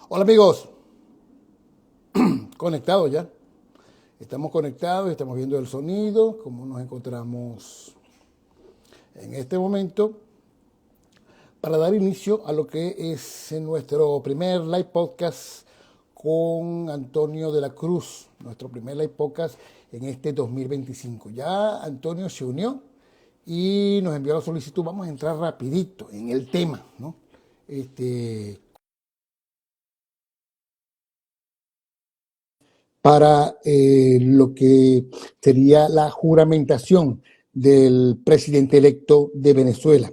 Hola amigos, conectados ya. Estamos conectados, estamos viendo el sonido, cómo nos encontramos en este momento para dar inicio a lo que es nuestro primer live podcast con Antonio de la Cruz, nuestro primer live podcast en este 2025. Ya Antonio se unió y nos envió la solicitud. Vamos a entrar rapidito en el tema, ¿no? Para lo que sería la juramentación del presidente electo de Venezuela.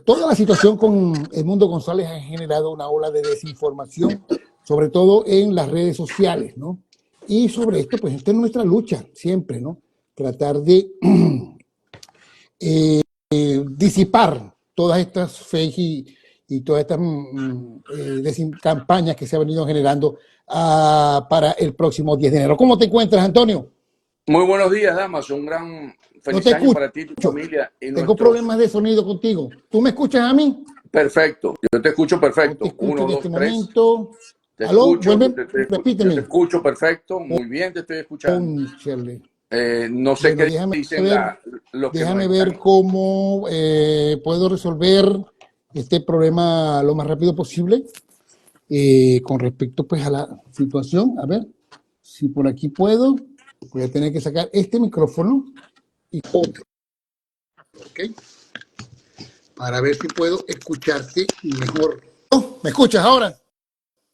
Toda la situación con Edmundo González ha generado una ola de desinformación, sobre todo en las redes sociales, ¿no? Y sobre esto, pues esta es nuestra lucha siempre, ¿no? Tratar de disipar todas estas fakes y todas estas campañas que se han venido generando para el próximo 10 de enero. ¿Cómo te encuentras, Antonio? Muy buenos días, damas. Un gran No te feliz año escucho. para ti y tu familia y Tengo nuestros. problemas de sonido contigo. ¿Tú me escuchas a mí? Perfecto, yo te escucho No te perfecto. escucho Uno, en este dos, tres. momento. Te ¿Aló? escucho, Vuelve, yo te repíteme. escucho perfecto. Muy bien, te estoy escuchando. Cónchale. No sé Bueno, qué dicen los que nos déjame ver están. cómo puedo resolver este problema lo más rápido posible. Con respecto pues a la situación, a ver si por aquí puedo, voy a tener que sacar este micrófono y otro, ¿ok? Para ver si puedo escucharte mejor. Oh, ¿me escuchas ahora?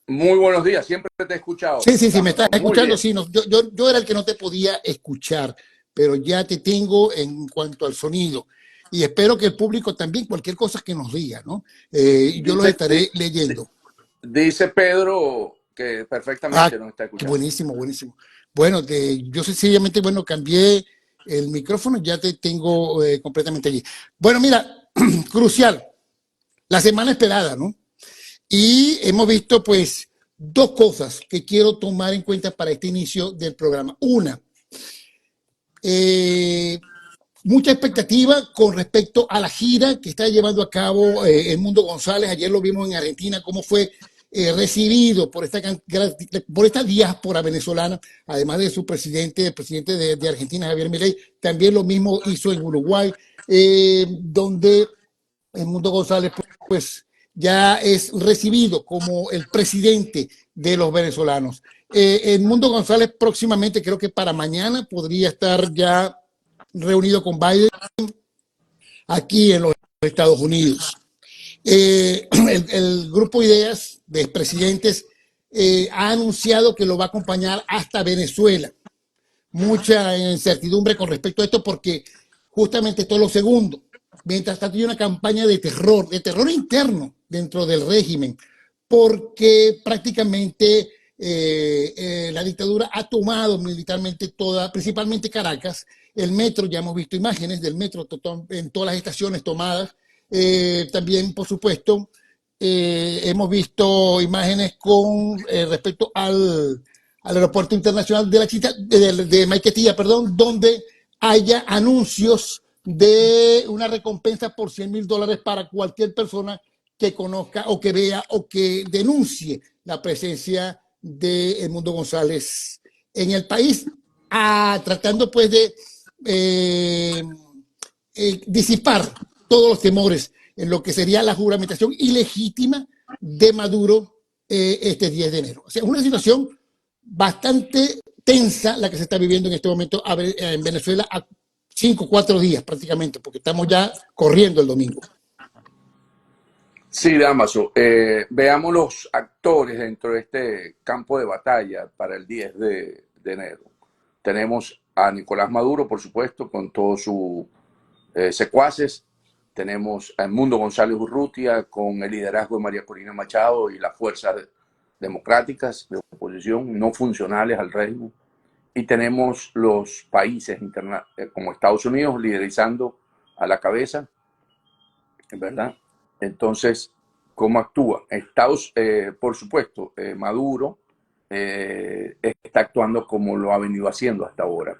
Muy buenos días, siempre te he escuchado, Sí, sí, sí, me estás Damaso. Muy escuchando. bien. Sí, no, yo era el que no te podía escuchar, pero ya te tengo en cuanto al sonido. Y espero que el público también, cualquier cosa que nos diga, ¿no? Yo los Dice, estaré leyendo. dice Pedro que Ah, perfectamente nos está qué escuchando. buenísimo, buenísimo. Bueno, yo sencillamente, bueno, cambié el micrófono, ya te tengo completamente allí. Bueno, mira, crucial, la semana esperada, ¿no? Y hemos visto, pues, dos cosas que quiero tomar en cuenta para este inicio del programa. Una, eh, mucha expectativa con respecto a la gira que está llevando a cabo Edmundo González. Ayer lo vimos en Argentina, cómo fue recibido por esta diáspora venezolana, además de su presidente, el presidente de Argentina, Javier Milei. También lo mismo hizo en Uruguay, donde Edmundo González pues ya es recibido como el presidente de los venezolanos. Edmundo González próximamente, creo que para mañana, podría estar ya reunido con Biden aquí en los Estados Unidos. El grupo Ideas de presidentes ha anunciado que lo va a acompañar hasta Venezuela. Mucha incertidumbre con respecto a esto porque justamente esto es lo segundo. Mientras tanto hay una campaña de terror interno dentro del régimen, porque prácticamente la dictadura ha tomado militarmente toda, principalmente Caracas, el metro. Ya hemos visto imágenes del metro en todas las estaciones tomadas. También, por supuesto, hemos visto imágenes con respecto al aeropuerto internacional de la Chita, de Maiquetía, perdón, donde haya anuncios de una recompensa por $100,000 para cualquier persona que conozca o que vea o que denuncie la presencia de Edmundo González en el país, tratando pues de eh, disipar todos los temores en lo que sería la juramentación ilegítima de Maduro este 10 de enero. O sea, es una situación bastante tensa la que se está viviendo en este momento en Venezuela a 5 o 4 días prácticamente, porque estamos ya corriendo el domingo. Sí, Damaso. Veamos los actores dentro de este campo de batalla para el 10 de enero. Tenemos a Nicolás Maduro, por supuesto, con todos sus secuaces. Tenemos a Edmundo González Urrutia con el liderazgo de María Corina Machado y las fuerzas democráticas de oposición no funcionales al régimen. Y tenemos los países como Estados Unidos liderizando a la cabeza, ¿verdad? Entonces, ¿cómo actúa? Por supuesto, Maduro está actuando como lo ha venido haciendo hasta ahora,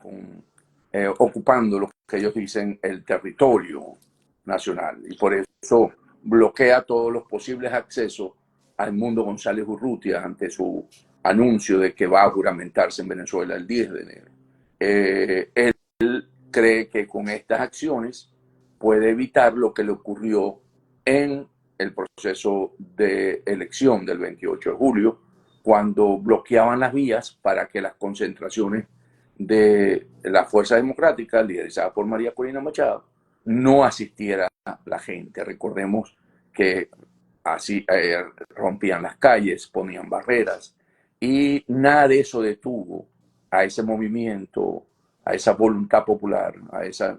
ocupando lo que ellos dicen el territorio nacional. Y por eso bloquea todos los posibles accesos al Mundo González Urrutia ante su anuncio de que va a juramentarse en Venezuela el 10 de enero. Él cree que con estas acciones puede evitar lo que le ocurrió en el proceso de elección del 28 de julio, cuando bloqueaban las vías para que las concentraciones de la Fuerza Democrática, liderizada por María Corina Machado, no asistiera a la gente. Recordemos que así rompían las calles, ponían barreras, y nada de eso detuvo a ese movimiento, a esa voluntad popular, a esa,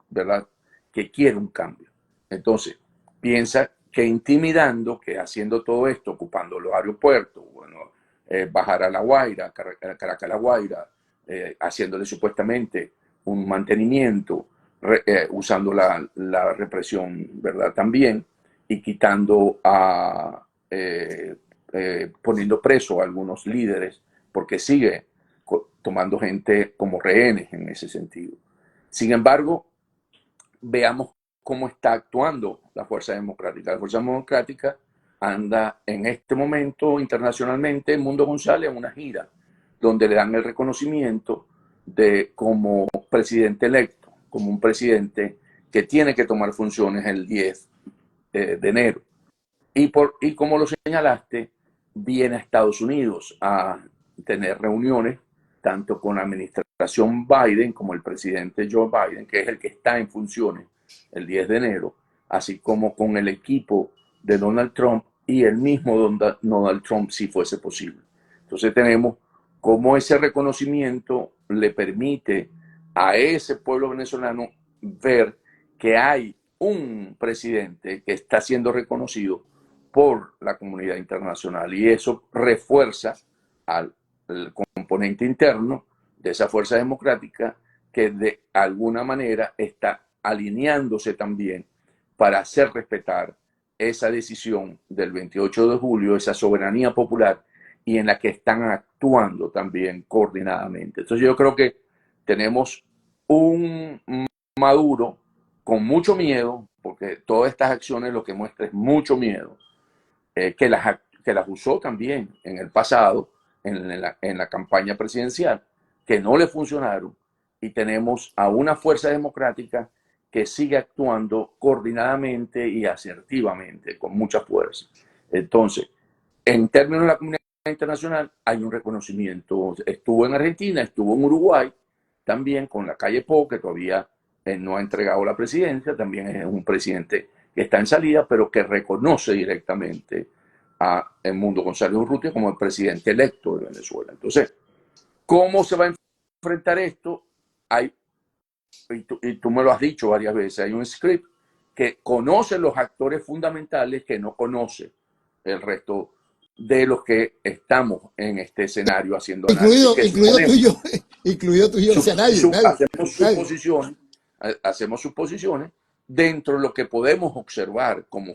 ¿verdad?, que quiere un cambio. Entonces, piensa que intimidando, que haciendo todo esto, ocupando los aeropuertos, bueno, bajar a La Guaira, Caracas a La Guaira, haciéndole supuestamente un mantenimiento, usando la represión, ¿verdad?, también, y quitando a, poniendo preso a algunos líderes, porque sigue tomando gente como rehenes en ese sentido. Sin embargo, veamos cómo está actuando la Fuerza Democrática. La Fuerza Democrática anda en este momento internacionalmente, Mundo González, en una gira donde le dan el reconocimiento de como presidente electo, como un presidente que tiene que tomar funciones el 10 de enero. Y como lo señalaste, viene a Estados Unidos a tener reuniones tanto con la administración Biden como el presidente Joe Biden, que es el que está en funciones el 10 de enero, así como con el equipo de Donald Trump y el mismo Donald Trump, si fuese posible. Entonces tenemos cómo ese reconocimiento le permite a ese pueblo venezolano ver que hay un presidente que está siendo reconocido por la comunidad internacional, y eso refuerza al componente interno de esa fuerza democrática que de alguna manera está alineándose también para hacer respetar esa decisión del 28 de julio, esa soberanía popular, y en la que están actuando también coordinadamente. Entonces yo creo que tenemos un Maduro con mucho miedo, porque todas estas acciones lo que muestra es mucho miedo, que las usó también en el pasado, en la campaña presidencial, que no le funcionaron, y tenemos a una fuerza democrática que sigue actuando coordinadamente y asertivamente, con mucha fuerza. Entonces, en términos de la comunidad internacional, hay un reconocimiento. Estuvo en Argentina, estuvo en Uruguay, también con la calle Pou, que todavía no ha entregado la presidencia, también es un presidente que está en salida, pero que reconoce directamente a Edmundo González Urrutia como el presidente electo de Venezuela. Entonces, ¿cómo se va a enfrentar esto? Y tú me lo has dicho varias veces, hay un script que conoce los actores fundamentales que no conoce el resto de los que estamos en este escenario haciendo análisis. Incluido tú y yo, incluido tú y yo, o sea, nadie. Hacemos suposiciones dentro de lo que podemos observar como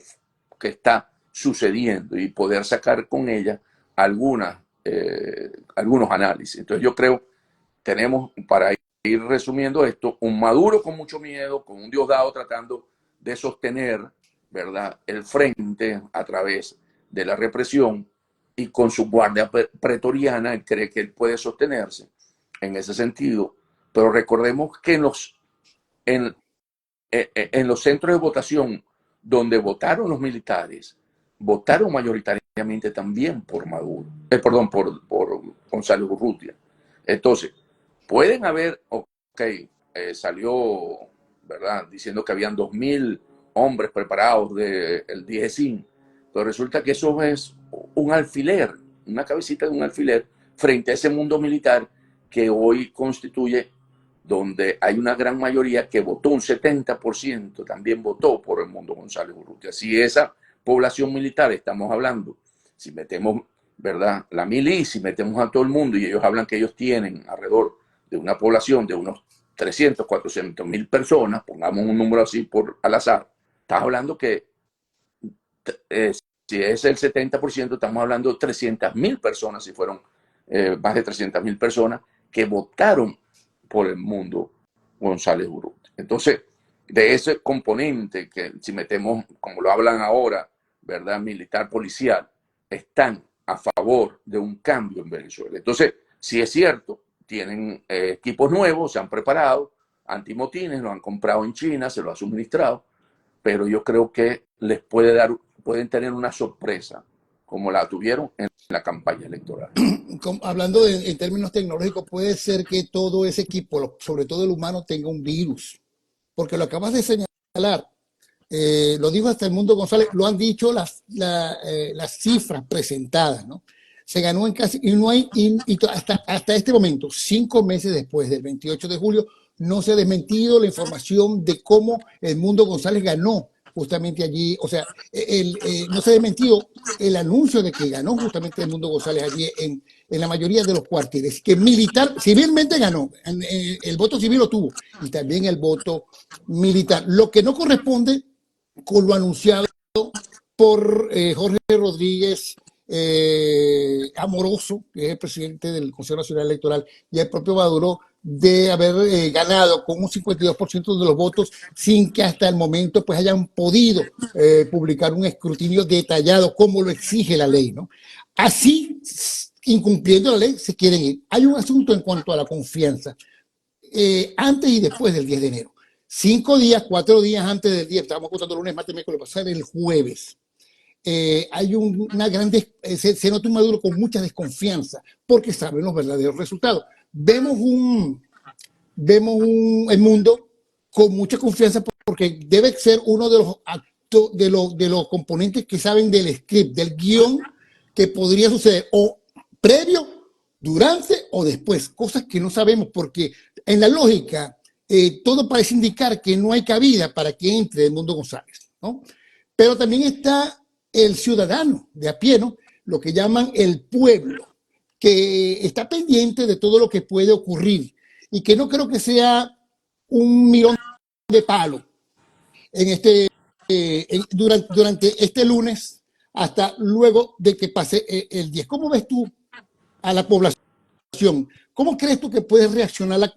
que está sucediendo y poder sacar con ella algunos análisis. Entonces yo creo tenemos, para ir resumiendo esto, un Maduro con mucho miedo, con un Diosdado tratando de sostener, ¿verdad?, el frente a través de la represión, y con su guardia pretoriana él cree que él puede sostenerse en ese sentido. Pero recordemos que en los centros de votación donde votaron los militares, votaron mayoritariamente también por Maduro, por González Urrutia. Entonces, pueden haber, salió, ¿verdad?, diciendo que habían 2.000 hombres preparados del DIESIN, pero resulta que eso es un alfiler, una cabecita de un alfiler frente a ese mundo militar que hoy constituye, donde hay una gran mayoría que votó, un 70% también votó por Edmundo González Urrutia. Si esa población militar estamos hablando, si metemos, ¿verdad?, la milicia, si metemos a todo el mundo, y ellos hablan que ellos tienen alrededor de una población de unos 300, 400 mil personas, pongamos un número así al azar, estás hablando que si es el 70%, estamos hablando de 300.000 personas, si fueron más de 300.000 personas que votaron por Edmundo González Urrutia. Entonces, de ese componente que si metemos, como lo hablan ahora, ¿verdad?, militar policial, están a favor de un cambio en Venezuela. Entonces, si es cierto, tienen equipos nuevos, se han preparado, antimotines, lo han comprado en China, se lo ha suministrado, pero yo creo que les pueden tener una sorpresa, como la tuvieron en la campaña electoral. Hablando en términos tecnológicos, puede ser que todo ese equipo, sobre todo el humano, tenga un virus, porque lo acabas de señalar. Lo dijo hasta el Mundo González, lo han dicho las cifras presentadas, ¿no? Se ganó en casi, y no hay, y hasta este momento, 5 meses después del 28 de julio, no se ha desmentido la información de cómo el Mundo González ganó justamente allí, o sea, no se ha desmentido el anuncio de que ganó justamente el Mundo González allí en la mayoría de los cuarteles, que militar, civilmente ganó, el voto civil lo tuvo, y también el voto militar, lo que no corresponde con lo anunciado por Jorge Rodríguez Amoroso, que es el presidente del Consejo Nacional Electoral, y el propio Maduro, de haber ganado con un 52% de los votos sin que hasta el momento pues hayan podido publicar un escrutinio detallado como lo exige la ley, ¿no? Así, incumpliendo la ley, se quieren ir. Hay un asunto en cuanto a la confianza. Antes y después del 10 de enero. 5 días, 4 días antes del día, estábamos contando lunes, martes, miércoles, pasar el jueves. Hay una gran, se nota un Maduro con mucha desconfianza porque saben los verdaderos resultados. El mundo con mucha confianza porque debe ser uno de los actos, de los componentes que saben del script, del guión que podría suceder o previo, durante o después, cosas que no sabemos porque en la lógica todo parece indicar que no hay cabida para que entre el Mundo González, ¿no? Pero también está el ciudadano de a pie, ¿no? Lo que llaman el pueblo, que está pendiente de todo lo que puede ocurrir y que no creo que sea un mirón de palo en durante este lunes hasta luego de que pase el 10. ¿Cómo ves tú a la población? ¿Cómo crees tú que puede reaccionar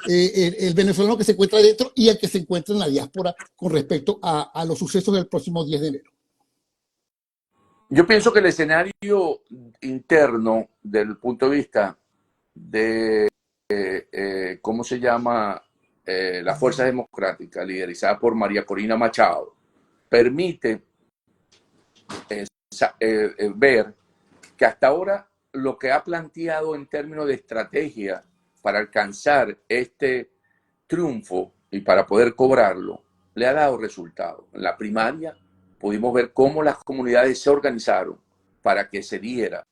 el venezolano que se encuentra adentro y el que se encuentra en la diáspora con respecto a los sucesos del próximo 10 de enero? Yo pienso que el escenario interno, del punto de vista de, ¿cómo se llama? La Fuerza Democrática, liderizada por María Corina Machado, permite ver que hasta ahora lo que ha planteado en términos de estrategia para alcanzar este triunfo y para poder cobrarlo, le ha dado resultado. En la primaria pudimos ver cómo las comunidades se organizaron para que se diera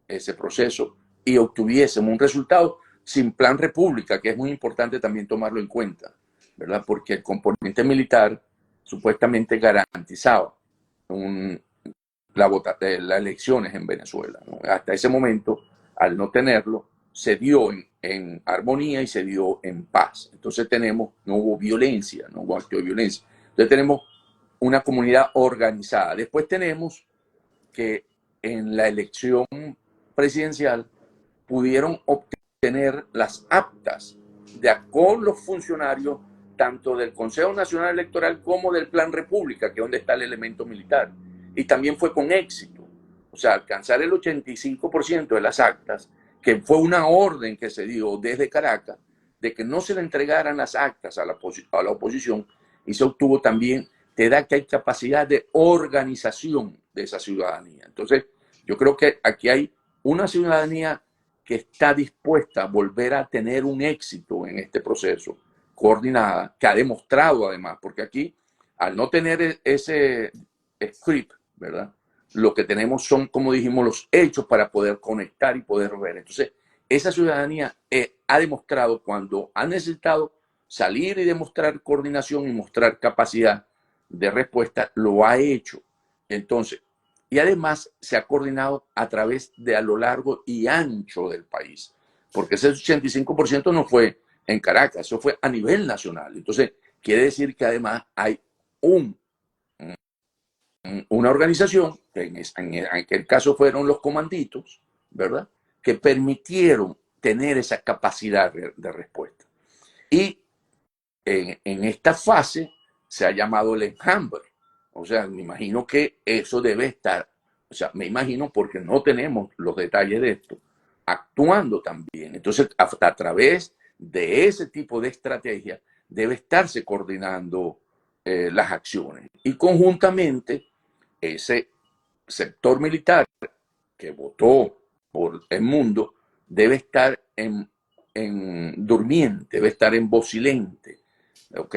ese proceso y obtuviésemos un resultado sin plan república, que es muy importante también tomarlo en cuenta, ¿verdad? Porque el componente militar supuestamente garantizaba las elecciones en Venezuela, ¿no? Hasta ese momento, al no tenerlo, se dio en armonía y se dio en paz. Entonces no hubo violencia, no hubo acto de violencia. Entonces tenemos una comunidad organizada. Después tenemos que en la elección presidencial pudieron obtener las actas con los funcionarios tanto del Consejo Nacional Electoral como del Plan República, que es donde está el elemento militar. Y también fue con éxito. O sea, alcanzar el 85% de las actas, que fue una orden que se dio desde Caracas, de que no se le entregaran las actas a la oposición, y se obtuvo también, te da que hay capacidad de organización de esa ciudadanía. Entonces, yo creo que aquí hay una ciudadanía que está dispuesta a volver a tener un éxito en este proceso, coordinada, que ha demostrado además, porque aquí, al no tener ese script, ¿verdad? Lo que tenemos son, como dijimos, los hechos para poder conectar y poder ver. Entonces, esa ciudadanía ha demostrado cuando ha necesitado salir y demostrar coordinación y mostrar capacidad de respuesta, lo ha hecho. Entonces, y además se ha coordinado a través de a lo largo y ancho del país, porque ese 85% no fue en Caracas, eso fue a nivel nacional. Entonces, quiere decir que además hay una organización, que en aquel caso fueron los comanditos, ¿verdad? Que permitieron tener esa capacidad de respuesta. Y en esta fase se ha llamado el enjambre. O sea, me imagino que eso debe estar o sea, me imagino porque no tenemos los detalles de esto, actuando también. Entonces, a través de ese tipo de estrategia debe estarse coordinando las acciones. Y conjuntamente, ese sector militar que votó por el mundo debe estar en durmiente, debe estar en vocilente, ¿ok?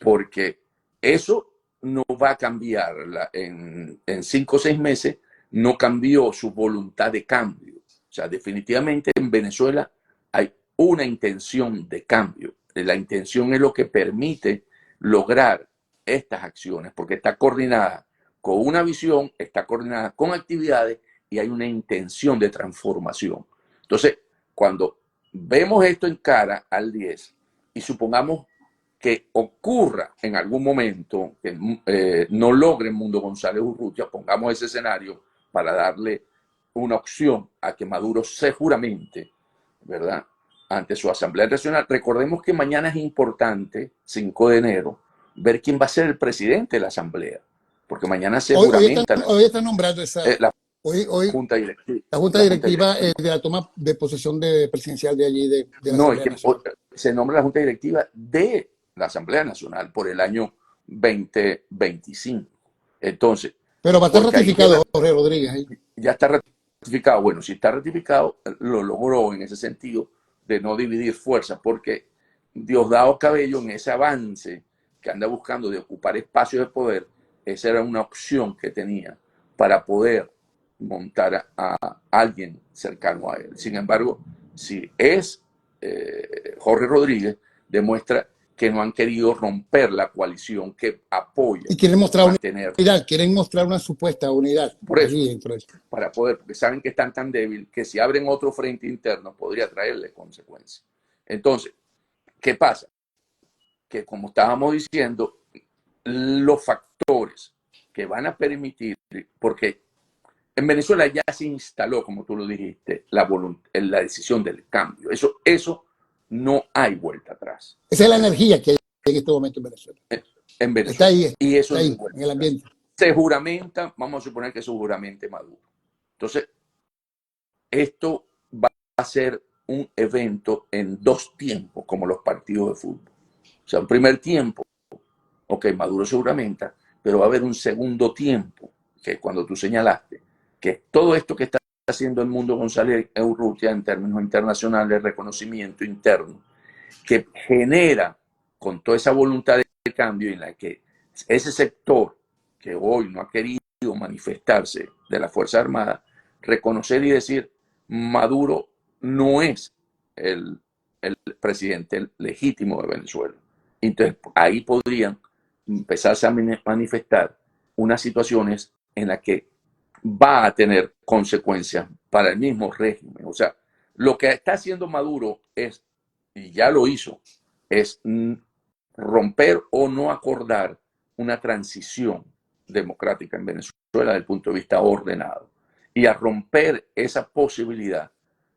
Porque eso no va a cambiar en 5 o 6 meses, no cambió su voluntad de cambio. O sea, definitivamente en Venezuela hay una intención de cambio. La intención es lo que permite lograr estas acciones, porque está coordinada con una visión, está coordinada con actividades y hay una intención de transformación. Entonces, cuando vemos esto en cara al 10 y supongamos que ocurra en algún momento que no logre Mundo González Urrutia, pongamos ese escenario para darle una opción a que Maduro se juramente, ¿verdad?, ante su Asamblea Nacional. Recordemos que mañana es importante, 5 de enero, ver quién va a ser el presidente de la Asamblea, porque mañana se juramenta hoy están nombrando la hoy Junta Directiva. la Junta Directiva de la toma de posesión presidencial de allí, de la No, es Asamblea que Nacional. se nombra la Junta Directiva de la Asamblea Nacional por el año 2025. Entonces, Pero va a estar porque ahí ratificado Jorge Rodríguez. ya está ratificado. Bueno, si está ratificado, lo logró en ese sentido de no dividir fuerzas, porque Diosdado Cabello, en ese avance que anda buscando de ocupar espacios de poder, esa era una opción que tenía para poder montar a alguien cercano a él. Sin embargo, si es Jorge Rodríguez, demuestra que no han querido romper la coalición que apoya Y quieren mostrar mantener. unidad, quieren mostrar una supuesta unidad Por eso, allí dentro de eso. para poder, porque saben que están tan débiles que si abren otro frente interno podría traerle consecuencias. Entonces, ¿qué pasa? Que como estábamos diciendo, los factores que van a permitir, porque en Venezuela ya se instaló, como tú lo dijiste, la decisión del cambio. Eso no hay vuelta atrás. Esa es la energía que hay en este momento en Venezuela. En Está Venezuela. ahí, Y eso está no hay ahí, vuelta en el atrás. ambiente. Se juramenta, vamos a suponer que se juramente Maduro. Entonces, esto va a ser un evento en 2 tiempos, como los partidos de fútbol. O sea, un primer tiempo, ok, Maduro se juramenta, pero va a haber un segundo tiempo, que cuando tú señalaste, que todo esto que está haciendo el Mundo González Urrutia en términos internacionales, reconocimiento interno, que genera con toda esa voluntad de cambio en la que ese sector que hoy no ha querido manifestarse de la Fuerza Armada, reconocer y decir, Maduro no es el presidente legítimo de Venezuela. Entonces, ahí podrían empezarse a manifestar unas situaciones en las que va a tener consecuencias para el mismo régimen. O sea, lo que está haciendo Maduro es, y ya lo hizo, es romper o no acordar una transición democrática en Venezuela desde el punto de vista ordenado. Y a romper esa posibilidad,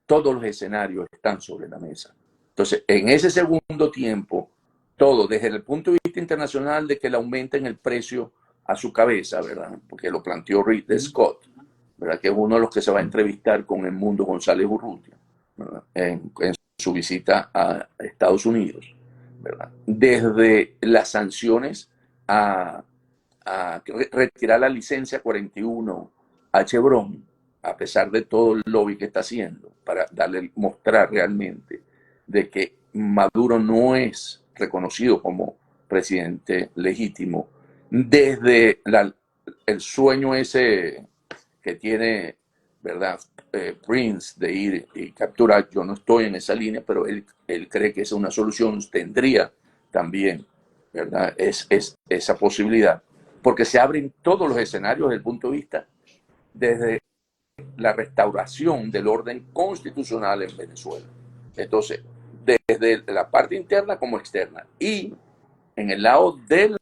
todos los escenarios están sobre la mesa. Entonces, en ese segundo tiempo, todo, desde el punto de vista internacional, de que le aumenten el precio a su cabeza, ¿verdad? Porque lo planteó Ridley Scott, ¿verdad? Que es uno de los que se va a entrevistar con el Mundo González Urrutia, ¿verdad? En su visita a Estados Unidos, ¿verdad? Desde las sanciones a retirar la licencia 41 a Chevron, a pesar de todo el lobby que está haciendo, para mostrar realmente de que Maduro no es reconocido como presidente legítimo, desde el sueño ese que tiene, ¿verdad? Prince de ir y capturar. Yo no estoy en esa línea, pero él cree que es una solución, tendría también, ¿verdad? Esa posibilidad, porque se abren todos los escenarios desde el punto de vista desde la restauración del orden constitucional en Venezuela. Entonces, desde la parte interna como externa. Y en el lado del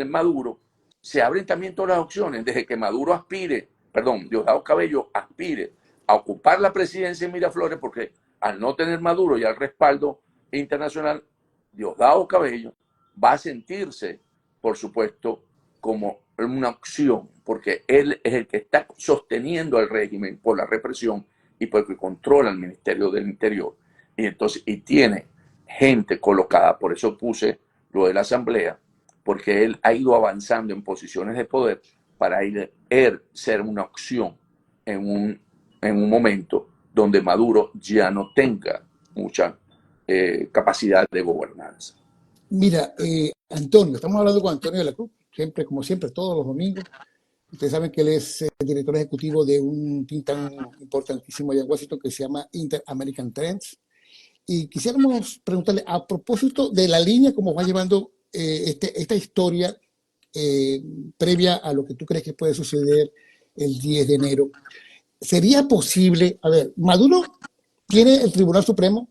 Maduro, se abren también todas las opciones, desde que Maduro Diosdado Cabello aspire a ocupar la presidencia en Miraflores, porque al no tener Maduro y al respaldo internacional, Diosdado Cabello va a sentirse, por supuesto, como una opción, porque él es el que está sosteniendo al régimen por la represión y porque controla el Ministerio del Interior. Y entonces, y tiene gente colocada, por eso puse lo de la Asamblea, porque él ha ido avanzando en posiciones de poder para él ser una opción en un momento donde Maduro ya no tenga mucha capacidad de gobernanza. Mira, Antonio, estamos hablando con Antonio de la Cruz, siempre, como siempre, todos los domingos. Ustedes saben que él es director ejecutivo de un think tank importantísimo allá en Washington que se llama Inter-American Trends. Y quisiéramos preguntarle, a propósito de la línea como va llevando esta historia eh, previa a lo que tú crees que puede suceder el 10 de enero, ¿sería posible? A ver, Maduro tiene el Tribunal Supremo,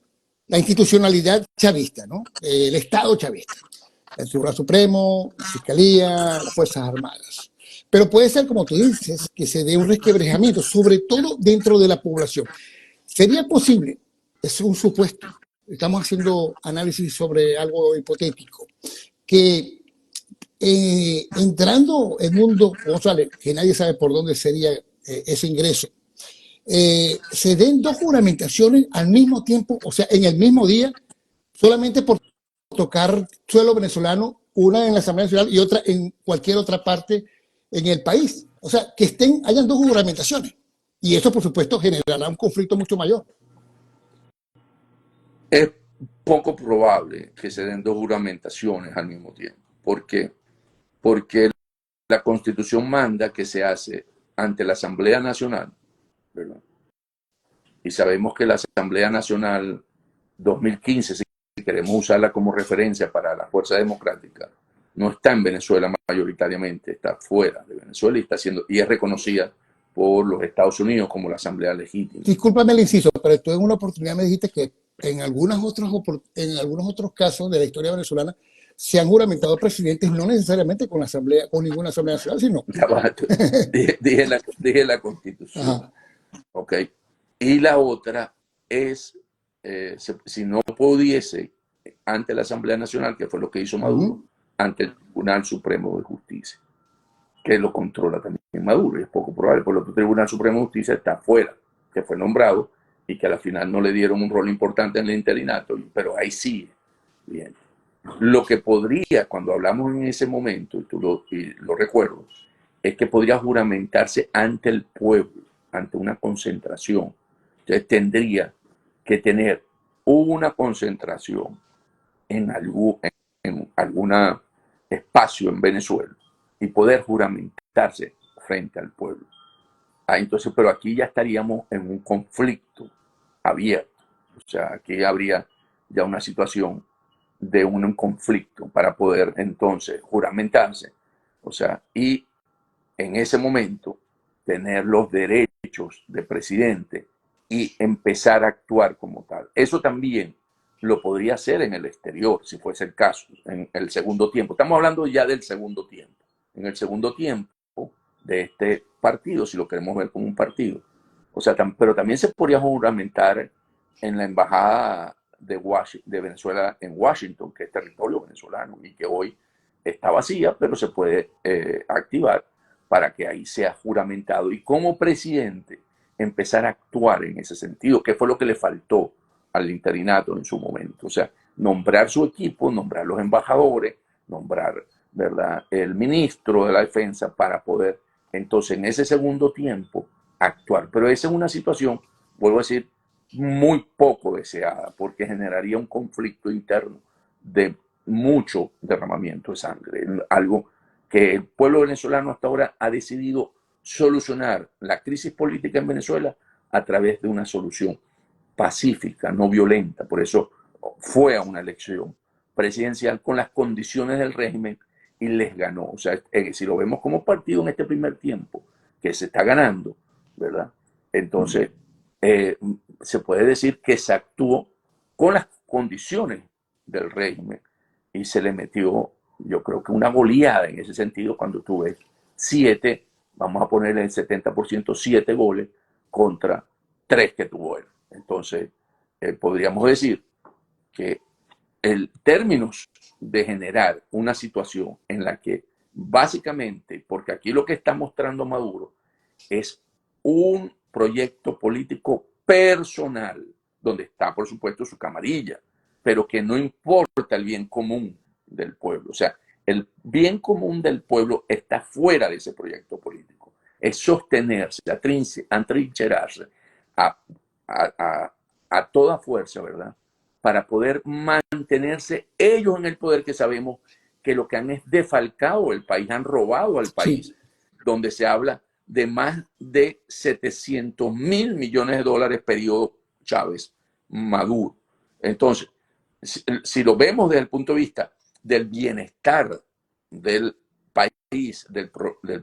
la institucionalidad chavista, ¿no? El Estado chavista, el Tribunal Supremo, la Fiscalía, las Fuerzas Armadas. Pero puede ser, como tú dices, que se dé un resquebrajamiento, sobre todo dentro de la población. ¿Sería posible? Es un supuesto. Estamos haciendo análisis sobre algo hipotético. Que entrando en mundo, González, que nadie sabe por dónde sería ese ingreso, se den dos juramentaciones al mismo tiempo, o sea, en el mismo día, solamente por tocar suelo venezolano, una en la Asamblea Nacional y otra en cualquier otra parte en el país. O sea, que hayan dos juramentaciones. Y eso, por supuesto, generará un conflicto mucho mayor. Es poco probable que se den dos juramentaciones al mismo tiempo. ¿Por qué? Porque la Constitución manda que se hace ante la Asamblea Nacional, ¿verdad? Y sabemos que la Asamblea Nacional 2015, si queremos usarla como referencia para la Fuerza Democrática, no está en Venezuela mayoritariamente, está fuera de Venezuela y es reconocida por los Estados Unidos como la Asamblea Legítima. Discúlpame el inciso, pero tú en una oportunidad me dijiste que en algunos otros casos de la historia venezolana se han juramentado presidentes no necesariamente con la asamblea, con ninguna asamblea nacional, sino. Dije la Constitución. Ajá. ¿Ok? Y la otra es, si no pudiese, ante la Asamblea Nacional, que fue lo que hizo Maduro, ante el Tribunal Supremo de Justicia, que lo controla también Maduro, y es poco probable, por lo que el Tribunal Supremo de Justicia está afuera, que fue nombrado y que a la final no le dieron un rol importante en el interinato, pero ahí sigue. Bien. Lo que podría, cuando hablamos en ese momento, y lo recuerdo, es que podría juramentarse ante el pueblo, ante una concentración. Entonces tendría que tener una concentración en algún espacio en Venezuela y poder juramentarse frente al pueblo. Entonces, pero aquí ya estaríamos en un conflicto abierto. O sea, aquí habría ya una situación de un conflicto para poder entonces juramentarse. O sea, y en ese momento tener los derechos de presidente y empezar a actuar como tal. Eso también lo podría hacer en el exterior, si fuese el caso, en el segundo tiempo. Estamos hablando ya del segundo tiempo. En el segundo tiempo de este partido, si lo queremos ver como un partido. O sea, pero también se podría juramentar en la embajada de Venezuela en Washington, que es territorio venezolano y que hoy está vacía, pero se puede activar para que ahí sea juramentado y como presidente empezar a actuar en ese sentido, que fue lo que le faltó al interinato en su momento. O sea, nombrar su equipo, nombrar los embajadores, nombrar, ¿verdad?, el ministro de la defensa para poder entonces en ese segundo tiempo actuar. Pero esa es una situación, vuelvo a decir, muy poco deseada porque generaría un conflicto interno de mucho derramamiento de sangre, algo que el pueblo venezolano hasta ahora ha decidido solucionar la crisis política en Venezuela a través de una solución pacífica, no violenta. Por eso fue a una elección presidencial con las condiciones del régimen y les ganó. O sea, si lo vemos como partido en este primer tiempo, que se está ganando, ¿verdad? Entonces, se puede decir que se actuó con las condiciones del régimen y se le metió, yo creo que una goleada en ese sentido cuando tú ves 7, vamos a ponerle el 70%, 7 goles contra 3 que tuvo él. Entonces, podríamos decir que el términos de generar una situación en la que básicamente, porque aquí lo que está mostrando Maduro es un proyecto político personal, donde está, por supuesto, su camarilla, pero que no importa el bien común del pueblo. O sea, el bien común del pueblo está fuera de ese proyecto político. Es sostenerse, atrincherarse a, a toda fuerza, ¿verdad? Para poder mantenerse ellos en el poder, que sabemos que lo que han es defalcado el país, han robado al Sí. país, donde se habla de más de 700.000 millones de dólares periodo Chávez Maduro. Entonces, si lo vemos desde el punto de vista del bienestar del país, del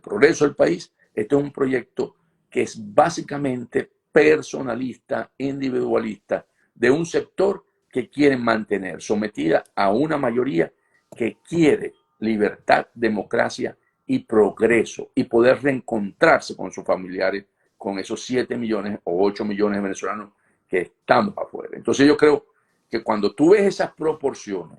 progreso del país, este es un proyecto que es básicamente personalista, individualista, de un sector que quiere mantener sometida a una mayoría que quiere libertad, democracia y progreso, y poder reencontrarse con sus familiares, con esos 7 millones o 8 millones de venezolanos que estamos afuera. Entonces yo creo que cuando tú ves esas proporciones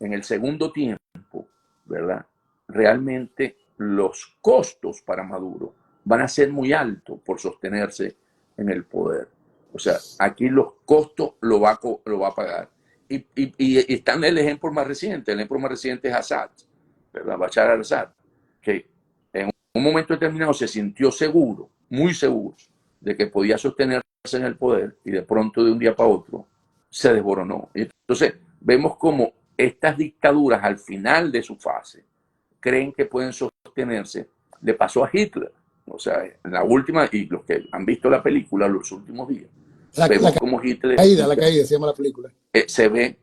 en el segundo tiempo, ¿verdad? Realmente los costos para Maduro van a ser muy altos por sostenerse en el poder. O sea, aquí los costos lo va a pagar. Y está en el ejemplo más reciente. El ejemplo más reciente es Assad, ¿verdad? Bashar al-Assad, que en un momento determinado se sintió seguro, muy seguro, de que podía sostenerse en el poder, y de pronto, de un día para otro, se desboronó. Y entonces vemos como estas dictaduras al final de su fase creen que pueden sostenerse. Le pasó a Hitler. O sea, en la última, y los que han visto la película los últimos días, La vemos como Hitler caída se llama la película. se ve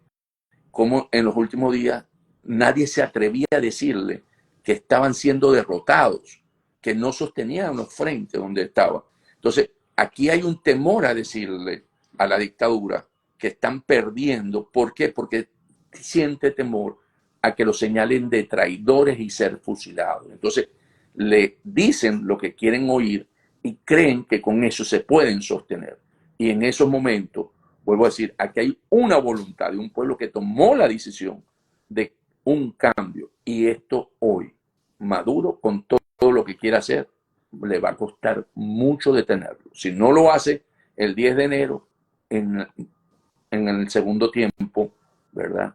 como en los últimos días nadie se atrevía a decirle que estaban siendo derrotados, que no sostenían los frentes donde estaban. Entonces, aquí hay un temor a decirle a la dictadura que están perdiendo. ¿Por qué? Porque siente temor a que lo señalen de traidores y ser fusilados. Entonces, le dicen lo que quieren oír y creen que con eso se pueden sostener. Y en esos momentos, vuelvo a decir, aquí hay una voluntad de un pueblo que tomó la decisión de un cambio. Y esto hoy, Maduro, con todo lo que quiere hacer, le va a costar mucho detenerlo. Si no lo hace el 10 de enero, en el segundo tiempo, ¿verdad?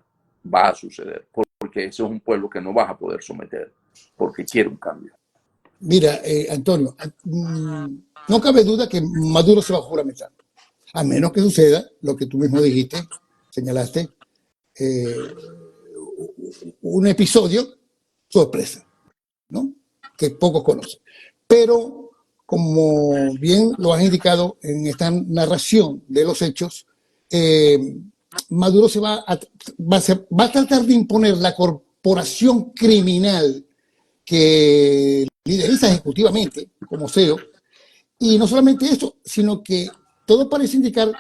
Va a suceder. Porque ese es un pueblo que no vas a poder someter, porque quiere un cambio. Mira, Antonio, no cabe duda que Maduro se va a juramentar, a menos que suceda lo que tú mismo dijiste, señalaste, eh, un episodio sorpresa, ¿no? Que pocos conocen. Pero, como bien lo has indicado en esta narración de los hechos, Maduro va a tratar de imponer la corporación criminal que lideriza ejecutivamente como CEO. Y no solamente eso, sino que todo parece indicar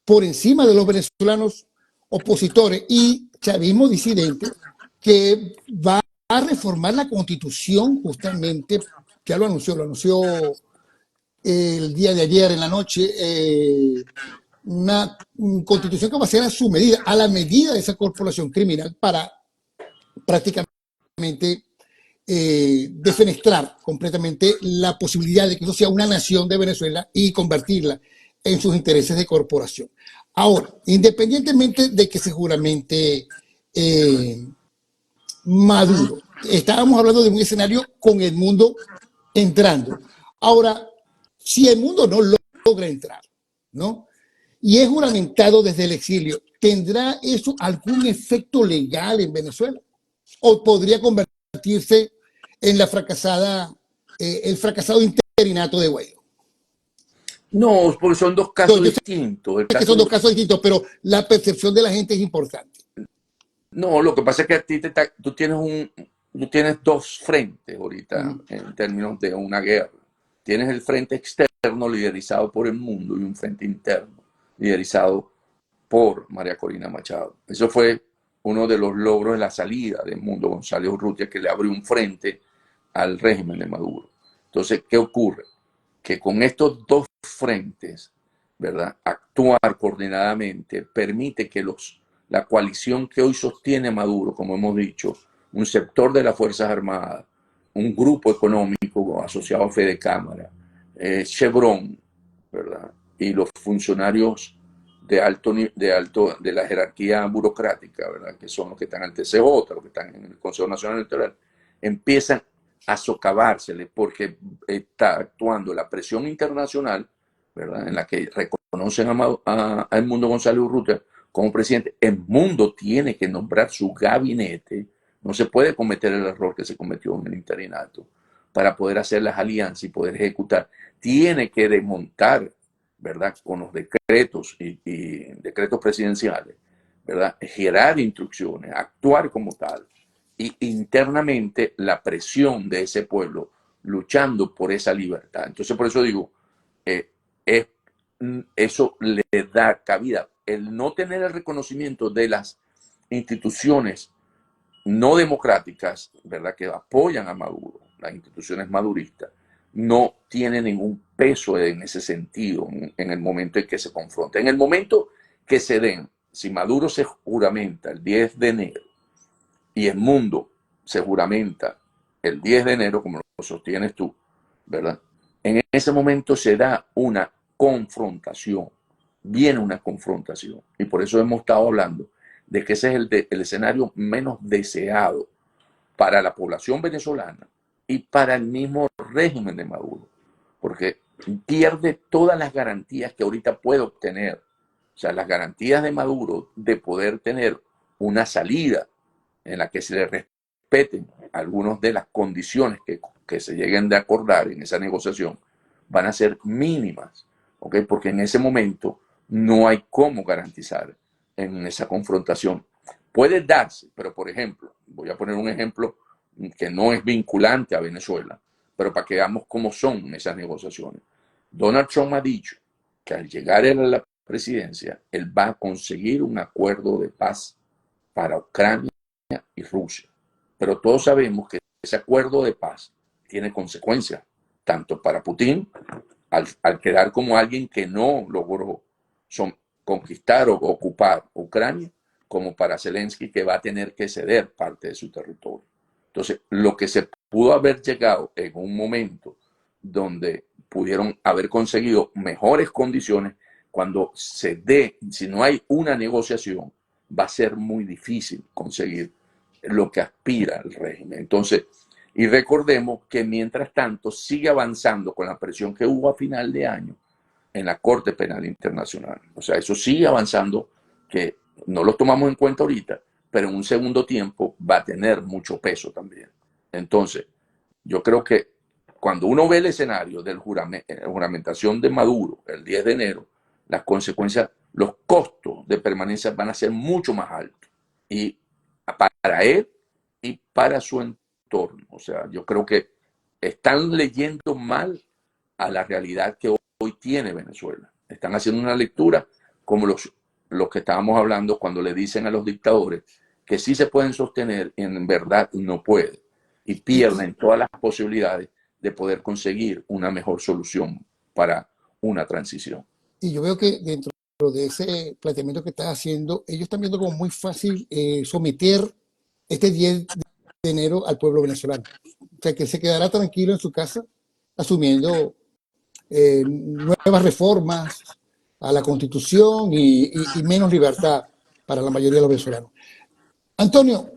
por encima de los venezolanos opositores y chavismo disidente que va a reformar la constitución justamente, ya lo anunció el día de ayer en la noche, una constitución que va a ser a su medida, a la medida de esa corporación criminal para prácticamente defenestrar completamente la posibilidad de que eso sea una nación de Venezuela y convertirla en sus intereses de corporación. Ahora, independientemente de que seguramente Maduro, estábamos hablando de un escenario con el mundo entrando. Ahora, si el mundo no logra entrar, ¿no? Y es juramentado desde el exilio, ¿tendrá eso algún efecto legal en Venezuela? ¿O podría convertirse en el fracasado interinato de Guaidó? No, porque son dos Yo casos sé distintos. El que son dos caso, casos distintos, pero la percepción de la gente es importante. no, lo que pasa es que a ti tú tienes dos frentes Uh ahorita -huh. en términos de una guerra. Tienes el frente externo liderizado por el mundo y un frente interno liderizado por María Corina Machado. Eso fue uno de los logros de la salida del mundo González Urrutia, que le abrió un frente al régimen de Maduro. Entonces, ¿qué ocurre? Que con estos dos frentes, ¿verdad? Actuar coordinadamente permite que la coalición que hoy sostiene a Maduro, como hemos dicho, un sector de las Fuerzas Armadas, un grupo económico asociado a Fede Cámara, Chevron, ¿verdad? Y los funcionarios de la jerarquía burocrática, ¿verdad? Que son los que están al TCJ, los que están en el Consejo Nacional Electoral, empiezan a socavársele porque está actuando la presión internacional, ¿verdad? En la que reconocen a Edmundo González Urrutia como presidente. El mundo tiene que nombrar su gabinete. No se puede cometer el error que se cometió en el interinato para poder hacer las alianzas y poder ejecutar. Tiene que desmontar, ¿verdad? Con los decretos y decretos presidenciales, ¿verdad? Girar instrucciones, actuar como tal. Y internamente la presión de ese pueblo luchando por esa libertad. Entonces, por eso digo, es eso le da cabida. El no tener el reconocimiento de las instituciones no democráticas, ¿verdad?, que apoyan a Maduro, las instituciones maduristas, no tiene ningún peso en ese sentido en el momento en que se confronta. En el momento que se den, si Maduro se juramenta el 10 de enero y el mundo se juramenta el 10 de enero, como lo sostienes tú, ¿verdad? En ese momento se da una confrontación, viene una confrontación. Y por eso hemos estado hablando de que ese es el escenario menos deseado para la población venezolana y para el mismo régimen de Maduro, porque pierde todas las garantías que ahorita puede obtener. O sea, las garantías de Maduro de poder tener una salida en la que se le respeten algunas de las condiciones que se lleguen de acordar en esa negociación, van a ser mínimas, ¿ok? Porque en ese momento no hay cómo garantizar en esa confrontación. Puede darse, pero por ejemplo, voy a poner un ejemplo que no es vinculante a Venezuela, pero para que veamos cómo son esas negociaciones. Donald Trump ha dicho que al llegar a la presidencia, él va a conseguir un acuerdo de paz para Ucrania y Rusia. Pero todos sabemos que ese acuerdo de paz tiene consecuencias, tanto para Putin, al quedar como alguien que no logró conquistar o ocupar Ucrania, como para Zelensky, que va a tener que ceder parte de su territorio. Entonces, lo que se pudo haber llegado en un momento donde pudieron haber conseguido mejores condiciones, cuando se dé, si no hay una negociación, va a ser muy difícil conseguir lo que aspira el régimen. Entonces, y recordemos que mientras tanto sigue avanzando con la presión que hubo a final de año en la Corte Penal Internacional. O sea, eso sigue avanzando, que no lo tomamos en cuenta ahorita, pero en un segundo tiempo va a tener mucho peso también. Entonces, yo creo que cuando uno ve el escenario de la juramentación de Maduro el 10 de enero, las consecuencias, los costos de permanencia van a ser mucho más altos. Y para él y para su entorno. O sea, yo creo que están leyendo mal a la realidad que hoy tiene Venezuela. Están haciendo una lectura como los que estábamos hablando cuando le dicen a los dictadores que sí se pueden sostener y en verdad no pueden. Y pierden todas las posibilidades de poder conseguir una mejor solución para una transición. Y yo veo que dentro de ese planteamiento que estás haciendo, ellos están viendo como muy fácil someter este 10 de enero al pueblo venezolano. O sea, que se quedará tranquilo en su casa asumiendo nuevas reformas a la Constitución y menos libertad para la mayoría de los venezolanos. Antonio,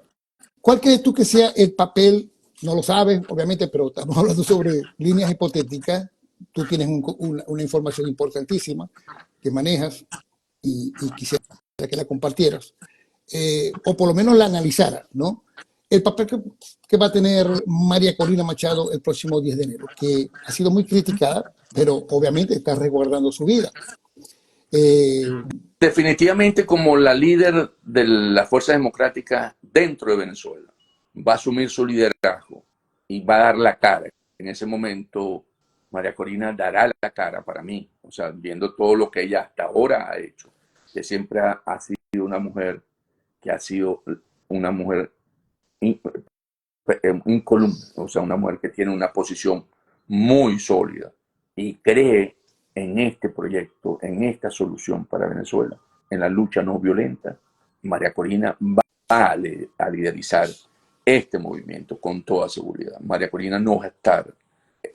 ¿cuál crees tú que sea el papel? No lo sabes, obviamente, pero estamos hablando sobre líneas hipotéticas. Tú tienes una información importantísima que manejas y quisiera que la compartieras, o por lo menos la analizara, ¿no? El papel que va a tener María Corina Machado el próximo 10 de enero, que ha sido muy criticada, pero obviamente está resguardando su vida. Definitivamente como la líder de la Fuerza Democrática dentro de Venezuela, va a asumir su liderazgo y va a dar la cara. En ese momento, María Corina dará la cara para mí, o sea, viendo todo lo que ella hasta ahora ha hecho, que siempre ha sido una mujer que ha sido una mujer incolume, o sea, una mujer que tiene una posición muy sólida y cree en este proyecto, en esta solución para Venezuela, en la lucha no violenta. María Corina va a liderizar este movimiento con toda seguridad. María Corina no va a estar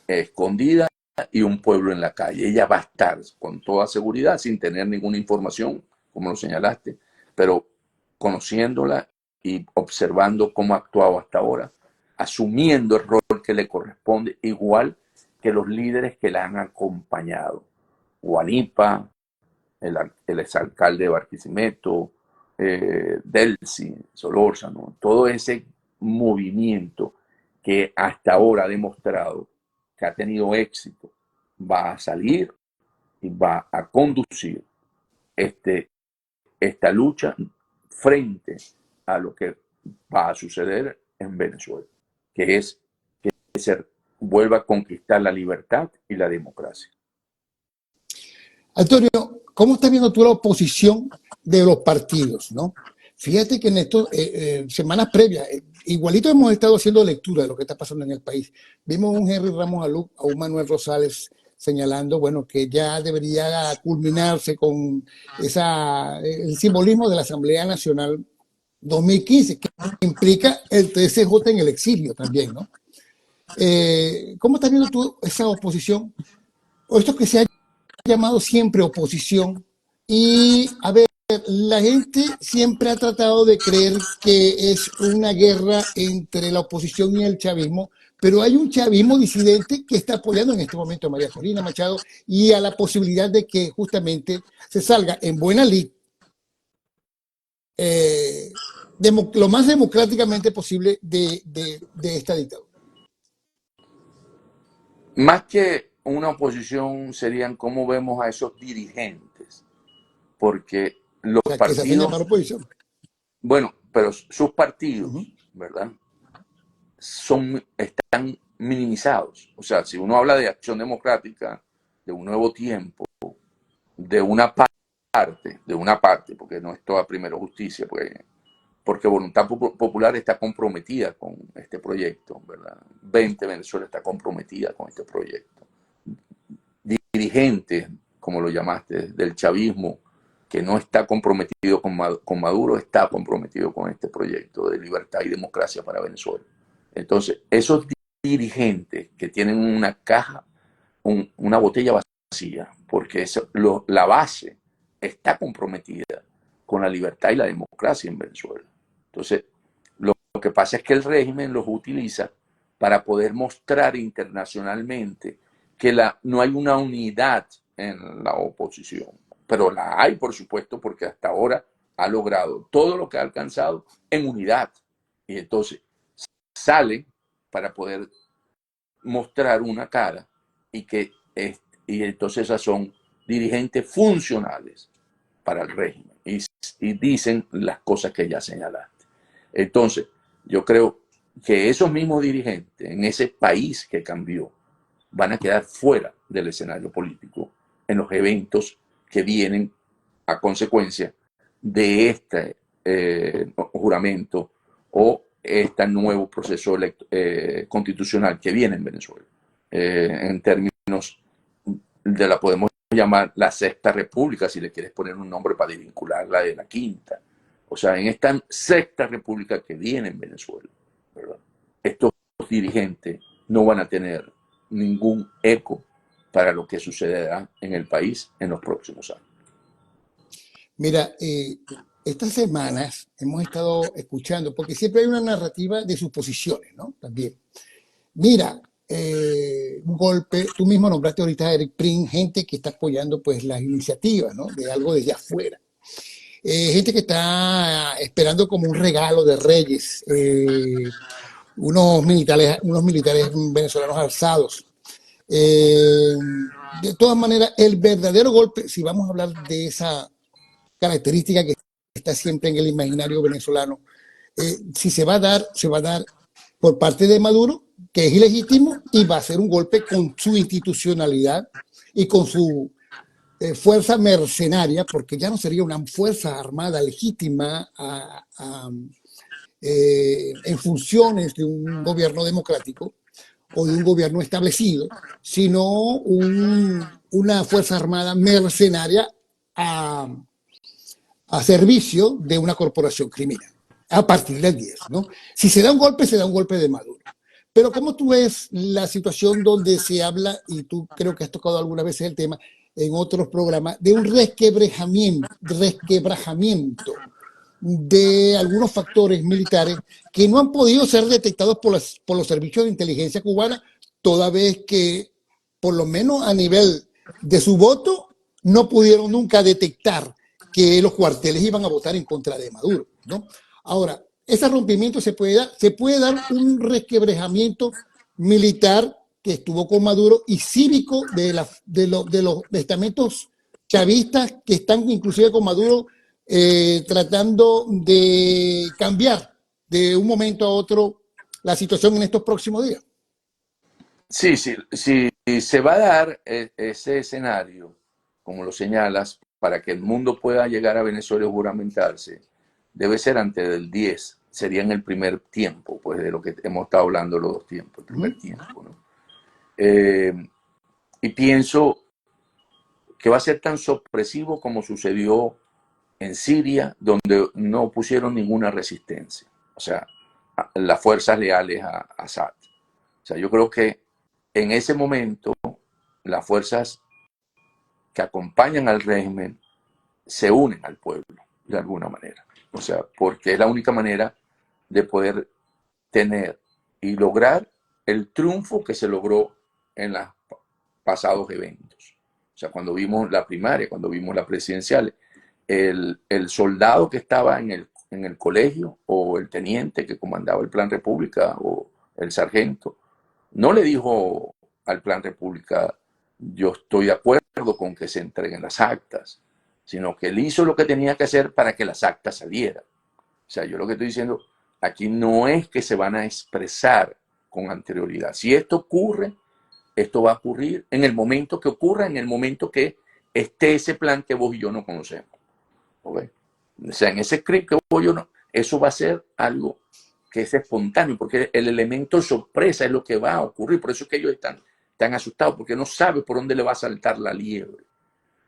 escondida y un pueblo en la calle. Ella va a estar con toda seguridad sin tener ninguna información, como lo señalaste, pero conociéndola y observando cómo ha actuado hasta ahora, asumiendo el rol que le corresponde, igual que los líderes que la han acompañado. Guanipa, el exalcalde de Barquisimeto, Delcy, Solórzano, todo ese movimiento que hasta ahora ha demostrado que ha tenido éxito, va a salir y va a conducir esta lucha frente a lo que va a suceder en Venezuela, que es que se vuelva a conquistar la libertad y la democracia. Antonio, ¿cómo estás viendo tú la oposición de los partidos, no? Fíjate que en estas semanas previas, igualito hemos estado haciendo lectura de lo que está pasando en el país. Vimos a un Henry Ramos Aluc, a un Manuel Rosales señalando, bueno, que ya debería culminarse con el simbolismo de la Asamblea Nacional 2015, que implica el TSJ en el exilio también, ¿no? ¿Cómo estás viendo tú esa oposición? O esto que se ha llamado siempre oposición. Y a ver, la gente siempre ha tratado de creer que es una guerra entre la oposición y el chavismo, pero hay un chavismo disidente que está apoyando en este momento a María Corina Machado y a la posibilidad de que justamente se salga en buena lid, lo más democráticamente posible de esta dictadura. Más que una oposición serían cómo vemos a esos dirigentes, porque los O sea, que se hacen llamar partidos, oposición. bueno, pero sus partidos, ¿verdad? Están minimizados. O sea, si uno habla de Acción Democrática, de un nuevo tiempo, de una parte, porque no es toda Primero Justicia, porque Voluntad Popular está comprometida con este proyecto, ¿verdad? 20 Venezuela está comprometida con este proyecto. Dirigentes, como lo llamaste, del chavismo, que no está comprometido con Maduro, está comprometido con este proyecto de libertad y democracia para Venezuela. Entonces, esos dirigentes que tienen una caja, una botella vacía, porque la base está comprometida con la libertad y la democracia en Venezuela. Entonces, lo que pasa es que el régimen los utiliza para poder mostrar internacionalmente que no hay una unidad en la oposición, pero la hay, por supuesto, porque hasta ahora ha logrado todo lo que ha alcanzado en unidad. Y entonces sale para poder mostrar una cara y entonces esas son dirigentes funcionales para el régimen y dicen las cosas que ya señalaste. Entonces, yo creo que esos mismos dirigentes en ese país que cambió van a quedar fuera del escenario político en los eventos que vienen a consecuencia de este juramento o este nuevo proceso constitucional que viene en Venezuela. En términos de la podemos llamar la Sexta República, si le quieres poner un nombre para desvincularla de la Quinta. O sea, en esta Sexta República que viene en Venezuela, ¿verdad? Estos dirigentes no van a tener ningún eco para lo que sucederá en el país en los próximos años. Mira, estas semanas hemos estado escuchando, porque siempre hay una narrativa de suposiciones, ¿no? También. Mira, un golpe, tú mismo nombraste ahorita a Eric Prin, gente que está apoyando pues las iniciativas, ¿no? De algo desde afuera. Gente que está esperando como un regalo de Reyes, unos militares venezolanos alzados. De todas maneras, el verdadero golpe, si vamos a hablar de esa característica que está siempre en el imaginario venezolano, si se va a dar por parte de Maduro, que es ilegítimo, y va a ser un golpe con su institucionalidad y con su fuerza mercenaria, porque ya no sería una fuerza armada legítima en funciones de un gobierno democrático o de un gobierno establecido, sino una fuerza armada mercenaria a servicio de una corporación criminal. a partir del 10, ¿no? Si se da un golpe, se da un golpe de Maduro. Pero ¿cómo tú ves la situación donde se habla, y tú creo que has tocado algunas veces el tema en otros programas, de un resquebrajamiento de algunos factores militares que no han podido ser detectados por los servicios de inteligencia cubana, toda vez que, por lo menos a nivel de su voto, no pudieron nunca detectar que los cuarteles iban a votar en contra de Maduro, ¿no? Ahora, ese rompimiento se puede dar un resquebrajamiento militar que estuvo con Maduro y cívico de los estamentos chavistas que están inclusive con Maduro tratando de cambiar de un momento a otro la situación en estos próximos días. Sí, sí, sí, se va a dar ese escenario, como lo señalas, para que el mundo pueda llegar a Venezuela y juramentarse, debe ser antes del 10, sería en el primer tiempo, pues de lo que hemos estado hablando los dos tiempos, el primer tiempo, ¿no? Eh, y pienso que va a ser tan sorpresivo como sucedió en Siria, donde no pusieron ninguna resistencia, o sea, las fuerzas leales a Assad. O sea, yo creo que en ese momento las fuerzas que acompañan al régimen se unen al pueblo de alguna manera. O sea, porque es la única manera de poder tener y lograr el triunfo que se logró en los pasados eventos. O sea, cuando vimos la primaria, cuando vimos las presidenciales, el soldado que estaba en el colegio o el teniente que comandaba el Plan República o el sargento, no le dijo al Plan República, yo estoy de acuerdo con que se entreguen las actas, sino que él hizo lo que tenía que hacer para que las actas salieran. O sea, yo lo que estoy diciendo, aquí no es que se van a expresar con anterioridad. Si esto ocurre, esto va a ocurrir en el momento que ocurra, en el momento que esté ese plan que vos y yo no conocemos. ¿Okay? O sea, en ese script que vos y yo no, eso va a ser algo que es espontáneo, porque el elemento sorpresa es lo que va a ocurrir. Por eso es que ellos están asustados, porque no saben por dónde le va a saltar la liebre.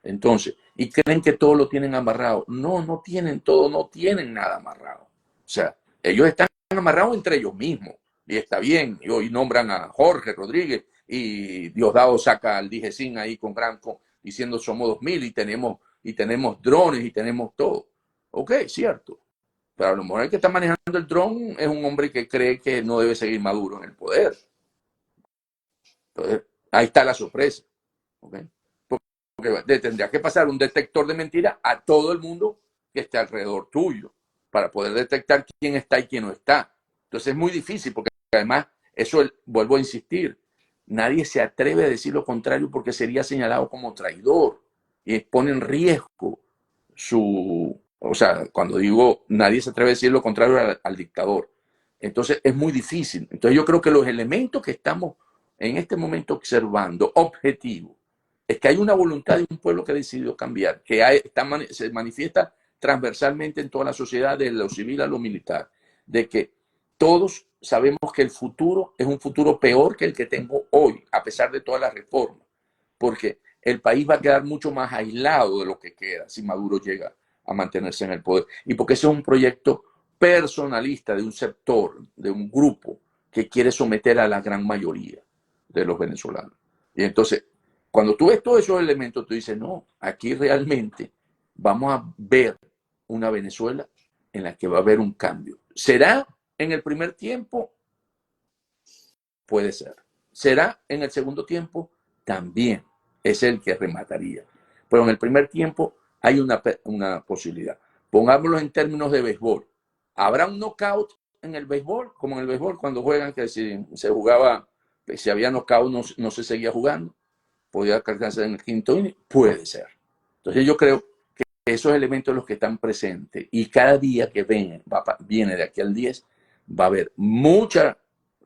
Entonces, y creen que todo lo tienen amarrado. No, no tienen todo, no tienen nada amarrado. O sea, ellos están amarrados entre ellos mismos. Y está bien, y hoy nombran a Jorge Rodríguez y Diosdado saca al Dijecín ahí con Branco diciendo somos 2000 y tenemos drones y tenemos todo. Ok, cierto. Pero a lo mejor el que está manejando el dron es un hombre que cree que no debe seguir Maduro en el poder. Entonces, ahí está la sorpresa. ¿Okay? Porque tendría que pasar un detector de mentiras a todo el mundo que esté alrededor tuyo para poder detectar quién está y quién no está. Entonces es muy difícil porque además, eso vuelvo a insistir, nadie se atreve a decir lo contrario porque sería señalado como traidor y pone en riesgo su... O sea, cuando digo nadie se atreve a decir lo contrario al dictador. Entonces es muy difícil. Entonces yo creo que los elementos que estamos en este momento observando, objetivos, es que hay una voluntad de un pueblo que ha decidido cambiar, que se manifiesta transversalmente en toda la sociedad, de lo civil a lo militar, de que todos sabemos que el futuro es un futuro peor que el que tengo hoy, a pesar de todas las reformas, porque el país va a quedar mucho más aislado de lo que queda si Maduro llega a mantenerse en el poder. Y porque ese es un proyecto personalista de un sector, de un grupo que quiere someter a la gran mayoría de los venezolanos. Y entonces, cuando tú ves todos esos elementos, tú dices, no, aquí realmente vamos a ver una Venezuela en la que va a haber un cambio. ¿Será en el primer tiempo? Puede ser. ¿Será en el segundo tiempo? También es el que remataría. Pero en el primer tiempo hay una posibilidad. Pongámoslo en términos de béisbol. ¿Habrá un knockout en el béisbol? Como en el béisbol cuando juegan, que si se jugaba, si había knockout no se seguía jugando. Podía alcanzar en el quinto inning. Puede ser. Entonces yo creo que esos elementos son los que están presentes y cada día que viene de aquí al 10 va a haber mucha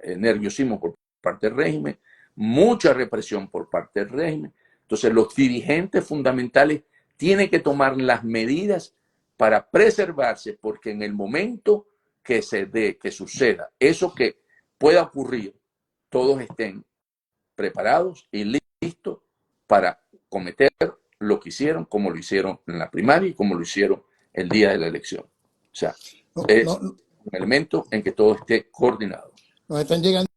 nerviosismo por parte del régimen, mucha represión por parte del régimen. Entonces los dirigentes fundamentales tienen que tomar las medidas para preservarse, porque en el momento que que suceda eso que pueda ocurrir, todos estén preparados y listos para cometer lo que hicieron, como lo hicieron en la primaria y como lo hicieron el día de la elección. O sea, No, es no, un elemento en que todo esté coordinado. nos están llegando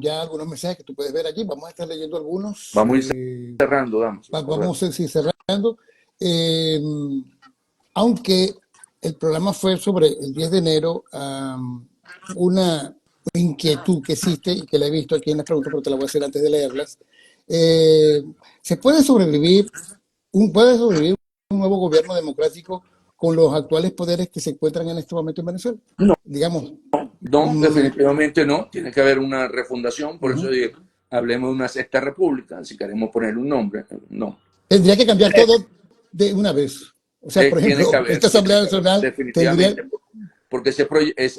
ya algunos mensajes que tú puedes ver allí. Vamos a estar leyendo algunos. Vamos a ir cerrando, damas. Vamos a ir cerrando. Eh, Aunque el programa fue sobre el 10 de enero, una inquietud que existe y que la he visto aquí en las preguntas, pero te la voy a hacer antes de leerlas. Eh, ¿Se puede sobrevivir puede sobrevivir un nuevo gobierno democrático con los actuales poderes que se encuentran en este momento en Venezuela? No, Digamos, no, mm, definitivamente no. Tiene que haber una refundación. Por eso ujú. digo, hablemos de una sexta república. Si queremos poner un nombre, no. Tendría que cambiar todo de una vez. O sea, por Tiene que ejemplo, haber, esta tiene Asamblea que haber, Nacional tendría. definitivamente. Porque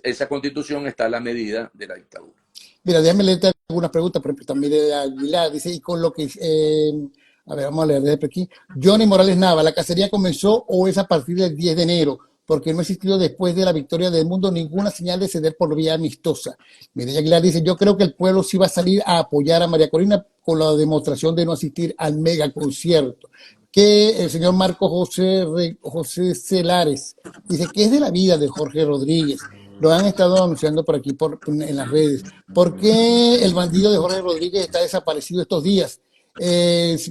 esa constitución está a la medida de la dictadura. Mira, déjame leerte algunas preguntas, por ejemplo, también de Aguilar, dice, y con lo que, a ver, vamos a leer desde aquí. Johnny Morales Nava, ¿la cacería comenzó o es a partir del 10 de enero? Porque no ha existido después de la victoria del mundo ninguna señal de ceder por vía amistosa. Mireya Aguilar dice, yo creo que el pueblo sí va a salir a apoyar a María Corina con la demostración de no asistir al mega concierto. Que el señor Marco José Celares dice, ¿qué es de la vida de Jorge Rodríguez? Lo han estado anunciando por aquí en las redes. ¿Por qué el bandido de Jorge Rodríguez está desaparecido estos días?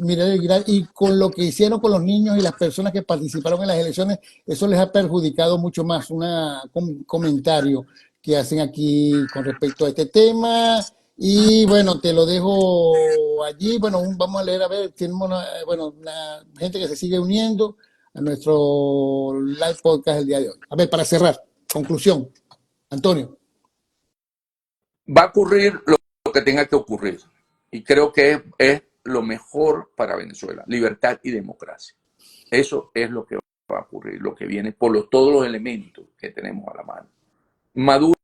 Mira, y con lo que hicieron con los niños y las personas que participaron en las elecciones, eso les ha perjudicado mucho más. Un comentario que hacen aquí con respecto a este tema. Y bueno, te lo dejo allí. Bueno, vamos a leer, a ver, tenemos la gente que se sigue uniendo a nuestro live podcast el día de hoy. A ver, para cerrar, conclusión. Antonio. Va a ocurrir lo que tenga que ocurrir. Y creo que es lo mejor para Venezuela. Libertad y democracia. Eso es lo que va a ocurrir, lo que viene por todos los elementos que tenemos a la mano. Maduro,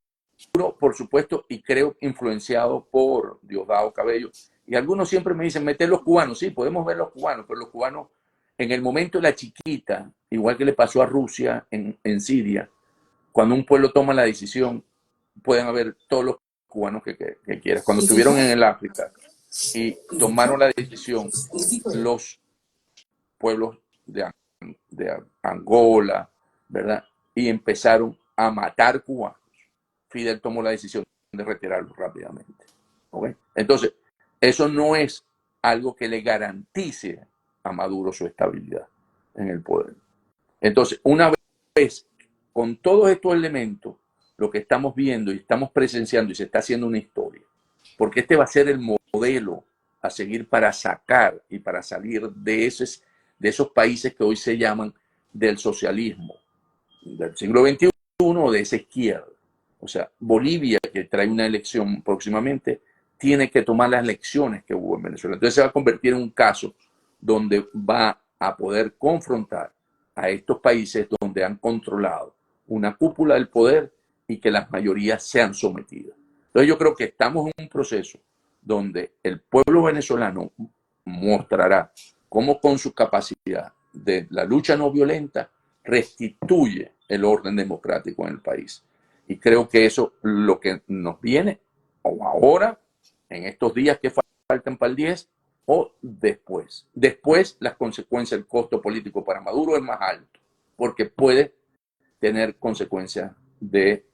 por supuesto, y creo influenciado por Diosdado Cabello. Y algunos siempre me dicen, meter los cubanos. Sí, podemos ver los cubanos, pero los cubanos, en el momento de la chiquita, igual que le pasó a Rusia en Siria, cuando un pueblo toma la decisión, pueden haber todos los cubanos que quieras. Cuando estuvieron en el África y tomaron la decisión, los pueblos de Angola, ¿verdad? Y empezaron a matar cubanos. Fidel tomó la decisión de retirarlos rápidamente. ¿Okay? Entonces, eso no es algo que le garantice a Maduro su estabilidad en el poder. Entonces, una vez con todos estos elementos, lo que estamos viendo y estamos presenciando y se está haciendo una historia, porque este va a ser el modelo a seguir para sacar y para salir de esos países que hoy se llaman del socialismo del siglo XXI o de esa izquierda. O sea, Bolivia, que trae una elección próximamente, tiene que tomar las lecciones que hubo en Venezuela. Entonces se va a convertir en un caso donde va a poder confrontar a estos países donde han controlado una cúpula del poder y que las mayorías sean sometidas. Entonces yo creo que estamos en un proceso donde el pueblo venezolano mostrará cómo con su capacidad de la lucha no violenta restituye el orden democrático en el país. Y creo que eso lo que nos viene o ahora, en estos días que faltan para el 10, o después. Después las consecuencias, el costo político para Maduro es más alto, porque puede tener consecuencias de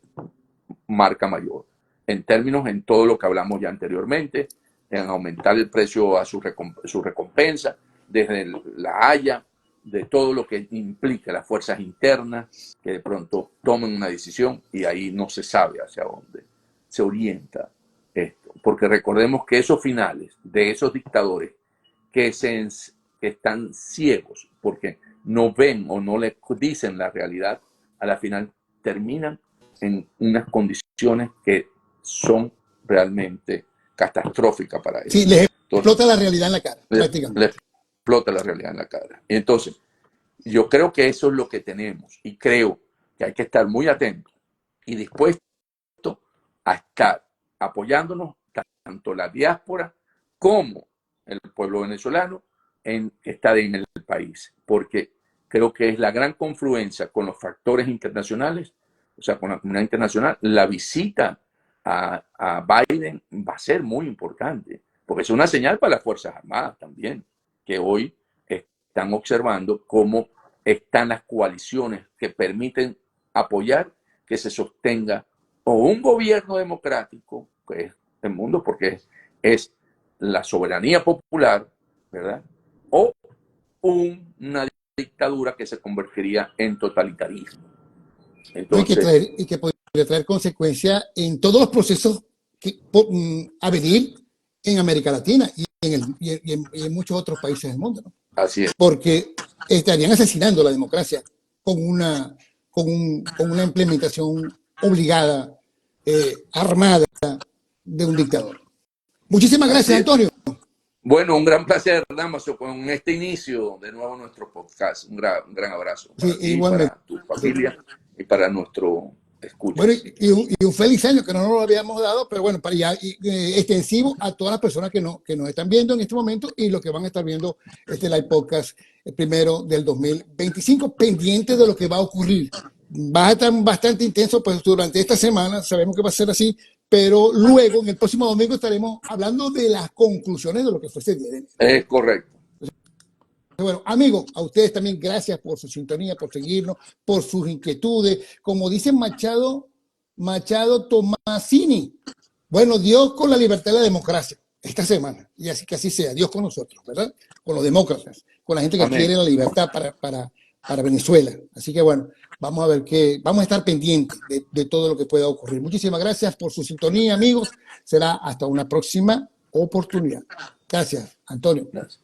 marca mayor. En términos, en todo lo que hablamos ya anteriormente, en aumentar el precio a su recompensa, desde la Haya, de todo lo que implica las fuerzas internas, que de pronto tomen una decisión y ahí no se sabe hacia dónde se orienta esto. Porque recordemos que esos finales de esos dictadores que están ciegos porque no ven o no les dicen la realidad, a la final terminan en unas condiciones que son realmente catastróficas para Sí, ellos. les Entonces, explota la realidad en la cara, les prácticamente. explota la realidad en la cara. Y entonces, yo creo que eso es lo que tenemos y creo que hay que estar muy atentos y dispuestos a estar apoyándonos tanto la diáspora como el pueblo venezolano que está en el país, porque creo que es la gran confluencia con los factores internacionales, o sea, con la comunidad internacional. La visita a Biden va a ser muy importante, porque es una señal para las Fuerzas Armadas también, que hoy están observando cómo están las coaliciones que permiten apoyar que se sostenga o un gobierno democrático, que es el mundo porque es la soberanía popular, ¿verdad? O una dictadura que se convertiría en totalitarismo. Entonces, Y que podría traer consecuencias en todos los procesos a venir en América Latina y en muchos otros países del mundo, ¿no? así es. Porque estarían asesinando la democracia con una implementación obligada, armada de un dictador. Muchísimas gracias, Antonio. Bueno, un gran placer, Damaso, con este inicio de nuevo nuestro podcast. Un gran abrazo para ti, Igualmente. para tu familia y para nuestro escuchas. Bueno, y un feliz año que no nos lo habíamos dado, pero bueno, para ya extensivo a todas las personas que nos están viendo en este momento y los que van a estar viendo este live podcast el primero del 2025, pendiente de lo que va a ocurrir. Va a estar bastante intenso pues durante esta semana, sabemos que va a ser así, pero luego en el próximo domingo estaremos hablando de las conclusiones de lo que fue ese día de enero. Es correcto. Bueno, amigos, a ustedes también gracias por su sintonía, por seguirnos, por sus inquietudes. Como dice Machado Tomasini, bueno, Dios con la libertad y la democracia esta semana, y así que así sea, Dios con nosotros, ¿verdad? Con los demócratas, con la gente que quiere la libertad para Venezuela. Así que bueno, vamos a ver vamos a estar pendientes de todo lo que pueda ocurrir. Muchísimas gracias por su sintonía, amigos. Será hasta una próxima oportunidad. Gracias, Antonio. Gracias.